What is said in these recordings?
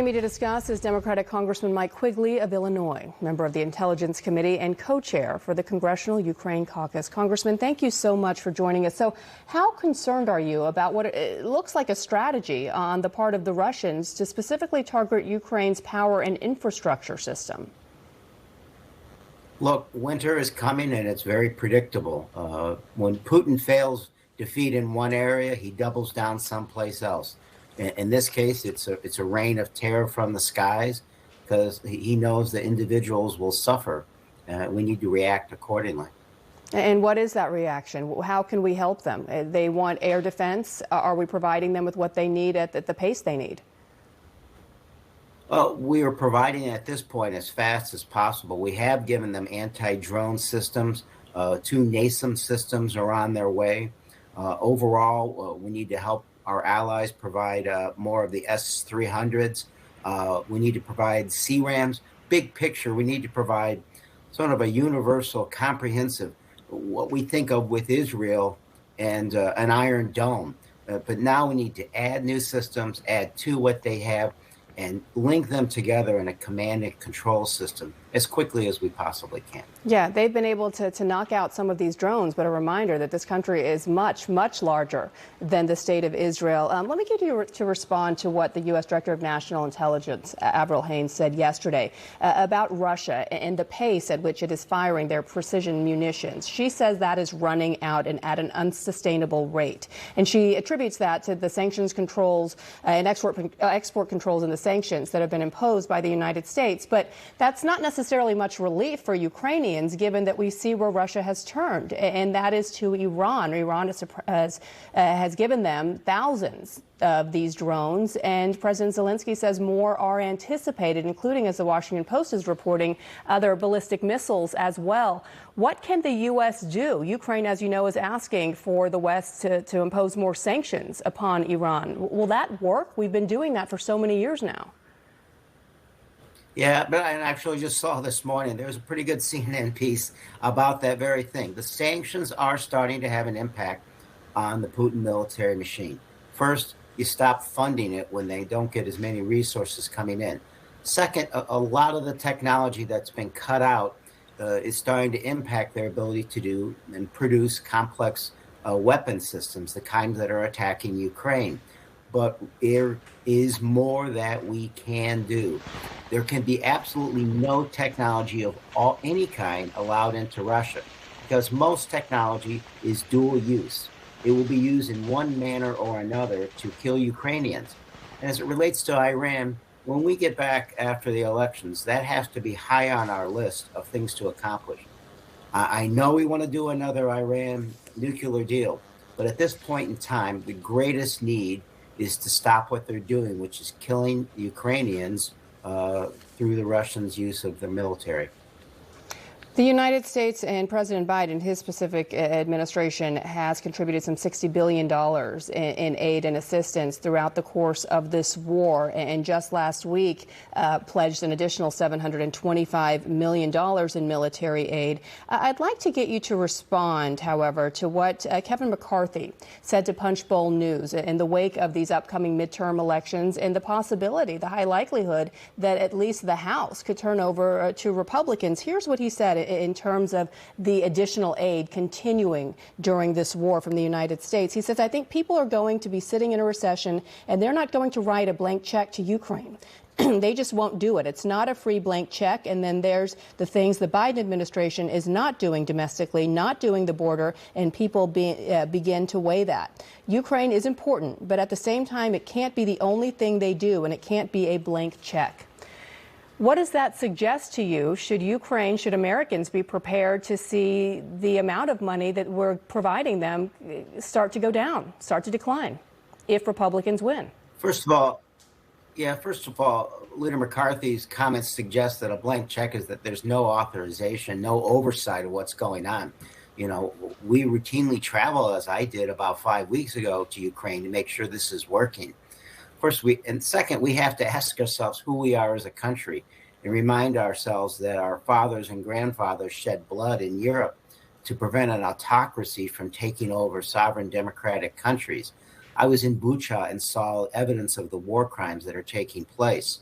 Joining me to discuss is Democratic Congressman Mike Quigley of Illinois, member of the Intelligence Committee and co-chair for the Congressional Ukraine Caucus. Congressman, thank you so much for joining us. So how concerned are you about what it looks like a strategy on the part of the Russians to specifically target Ukraine's power and infrastructure system? Look, winter is coming and it's very predictable. When Putin fails defeat in one area, he doubles down someplace else. In this case, it's a rain of terror from the skies because he knows that individuals will suffer. We need to react accordingly. And what is that reaction? How can we help them? They want air defense. Are we providing them with what they need at the pace they need? We are providing it at this point as fast as possible. We have given them anti-drone systems. 2 NASAM systems are on their way. Overall, we need to help our allies provide more of the S-300s. We need to provide CRAMs. Big picture, we need to provide sort of a universal, comprehensive, what we think of with Israel and an Iron Dome. But now we need to add new systems, add to what they have, and link them together in a command and control system as quickly as we possibly can. Yeah, they've been able to knock out some of these drones, but a reminder that this country is much, much larger than the state of Israel. Let me get you to respond to what the U.S. Director of National Intelligence, Avril Haines, said yesterday about Russia and the pace at which it is firing their precision munitions. She says that is running out and at an unsustainable rate. And she attributes that to the sanctions controls and export controls and the sanctions that have been imposed by the United States. But that's not necessarily much relief for Ukrainians, given that we see where Russia has turned, and that is to Iran. Iran has given them thousands of these drones, and President Zelensky says more are anticipated, including, as the Washington Post is reporting, other ballistic missiles as well. What can the U.S. do? Ukraine, as you know, is asking for the West to impose more sanctions upon Iran. Will that work? We've been doing that for so many years now. Yeah, but I actually just saw this morning, there was a pretty good CNN piece about that very thing. The sanctions are starting to have an impact on the Putin military machine. First, you stop funding it when they don't get as many resources coming in. Second, a lot of the technology that's been cut out is starting to impact their ability to do and produce complex weapon systems, the kinds that are attacking Ukraine. But there is more that we can do. There can be absolutely no technology of any kind allowed into Russia because most technology is dual use. It will be used in one manner or another to kill Ukrainians. And as it relates to Iran, when we get back after the elections, that has to be high on our list of things to accomplish. I know we want to do another Iran nuclear deal, but at this point in time, the greatest need is to stop what they're doing, which is killing Ukrainians through the Russians' use of the military. The United States and President Biden, his specific administration, has contributed some $60 billion in aid and assistance throughout the course of this war, and just last week pledged an additional $725 million in military aid. I'd like to get you to respond, however, to what Kevin McCarthy said to Punchbowl News in the wake of these upcoming midterm elections and the possibility, the high likelihood, that at least the House could turn over to Republicans. Here's what he said in terms of the additional aid continuing during this war from the United States. He says, I think people are going to be sitting in a recession and they're not going to write a blank check to Ukraine. They just won't do it. It's not a free blank check. And then there's the things the Biden administration is not doing domestically, not doing the border, and people begin to weigh that. Ukraine is important, but at the same time, it can't be the only thing they do, and it can't be a blank check. What does that suggest to you? Should Americans be prepared to see the amount of money that we're providing them start to go down, start to decline, if Republicans win? First of all, Leader McCarthy's comments suggest that a blank check is that there's no authorization, no oversight of what's going on. You know, we routinely travel, as I did about 5 weeks ago, to Ukraine to make sure this is working. Second, we have to ask ourselves who we are as a country and remind ourselves that our fathers and grandfathers shed blood in Europe to prevent an autocracy from taking over sovereign democratic countries. I was in Bucha and saw evidence of the war crimes that are taking place.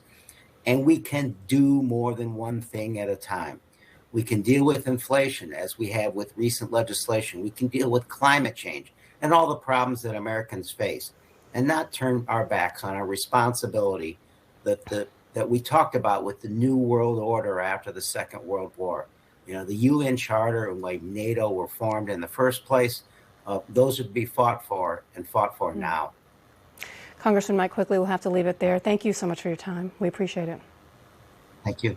And we can do more than one thing at a time. We can deal with inflation, as we have with recent legislation. We can deal with climate change and all the problems that Americans face, and not turn our backs on our responsibility that we talked about with the New World Order after the Second World War. You know, the UN Charter and like NATO were formed in the first place. Those would be fought for and fought for now. Congressman Mike Quigley, we'll have to leave it there. Thank you so much for your time. We appreciate it. Thank you.